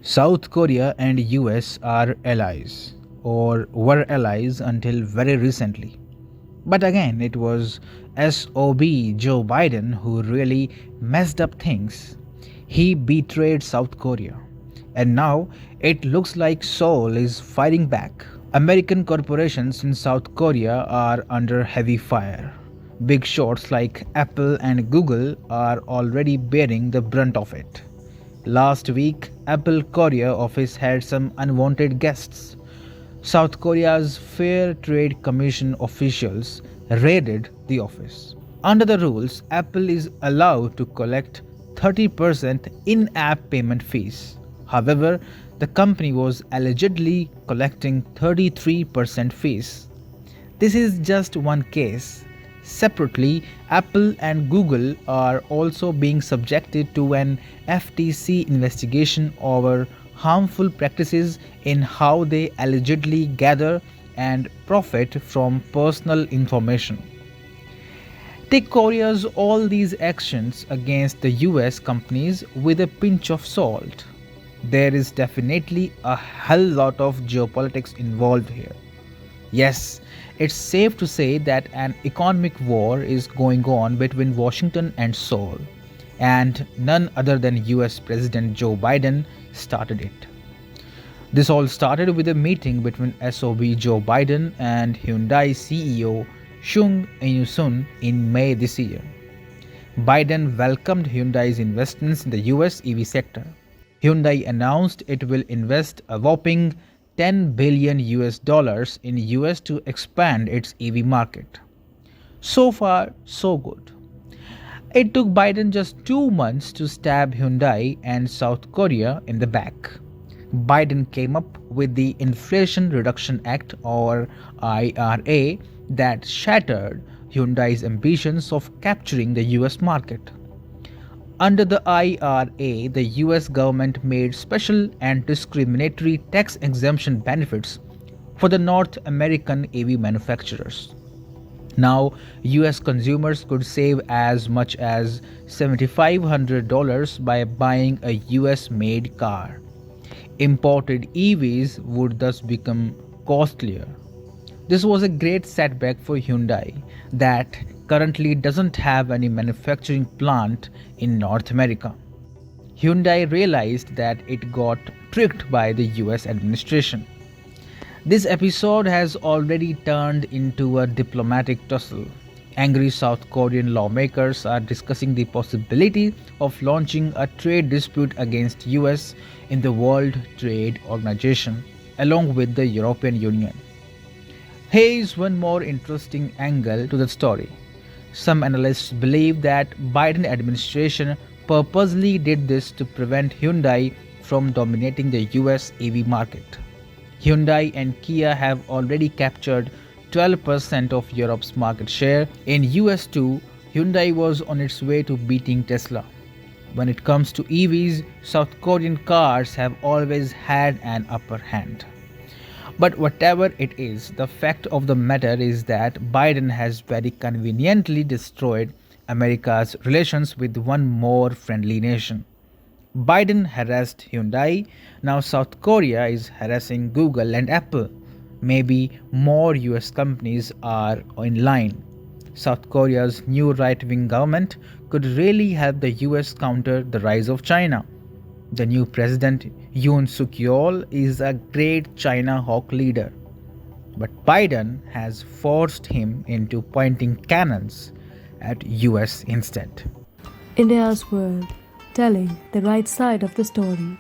South Korea and US are allies, or were allies until very recently. But again, it was SOB Joe Biden who really messed up things. He betrayed South Korea. And now it looks like Seoul is fighting back. American corporations in South Korea are under heavy fire. Big shots like Apple and Google are already bearing the brunt of it. Last week, Apple Korea office had some unwanted guests. South Korea's Fair Trade Commission officials raided the office. Under the rules, Apple is allowed to collect 30% in-app payment fees. However, the company was allegedly collecting 33% fees. This is just one case. Separately, Apple and Google are also being subjected to an FTC investigation over harmful practices in how they allegedly gather and profit from personal information. Take Korea's all these actions against the US companies with a pinch of salt. There is definitely a hell lot of geopolitics involved here. Yes, it's safe to say that an economic war is going on between Washington and Seoul, and none other than US President Joe Biden started it. This all started with a meeting between SOB Joe Biden and Hyundai CEO Chung In-sun in May this year. Biden welcomed Hyundai's investments in the US EV sector. Hyundai announced it will invest a whopping 10 billion US dollars in US to expand its EV market. So far, so good. It took Biden just 2 months to stab Hyundai and South Korea in the back. Biden came up with the Inflation Reduction Act, or IRA, that shattered Hyundai's ambitions of capturing the US market. Under the IRA, the US government made special and discriminatory tax exemption benefits for the North American EV manufacturers. Now, US consumers could save as much as $7,500 by buying a US made car. Imported EVs would thus become costlier. This was a great setback for Hyundai, that currently doesn't have any manufacturing plant in North America. Hyundai realized that it got tricked by the US administration. This episode has already turned into a diplomatic tussle. Angry South Korean lawmakers are discussing the possibility of launching a trade dispute against US in the World Trade Organization, along with the European Union. Here's one more interesting angle to the story. Some analysts believe that Biden administration purposely did this to prevent Hyundai from dominating the US EV market. Hyundai and Kia have already captured 12% of Europe's market share. In US too, Hyundai was on its way to beating Tesla. When it comes to EVs, South Korean cars have always had an upper hand. But whatever it is, the fact of the matter is that Biden has very conveniently destroyed America's relations with one more friendly nation. Biden harassed Hyundai, now South Korea is harassing Google and Apple. Maybe more US companies are in line. South Korea's new right-wing government could really help the US counter the rise of China. The new president, Yoon Suk-yeol, is a great China hawk leader. But Biden has forced him into pointing cannons at US instead. India's World, telling the right side of the story.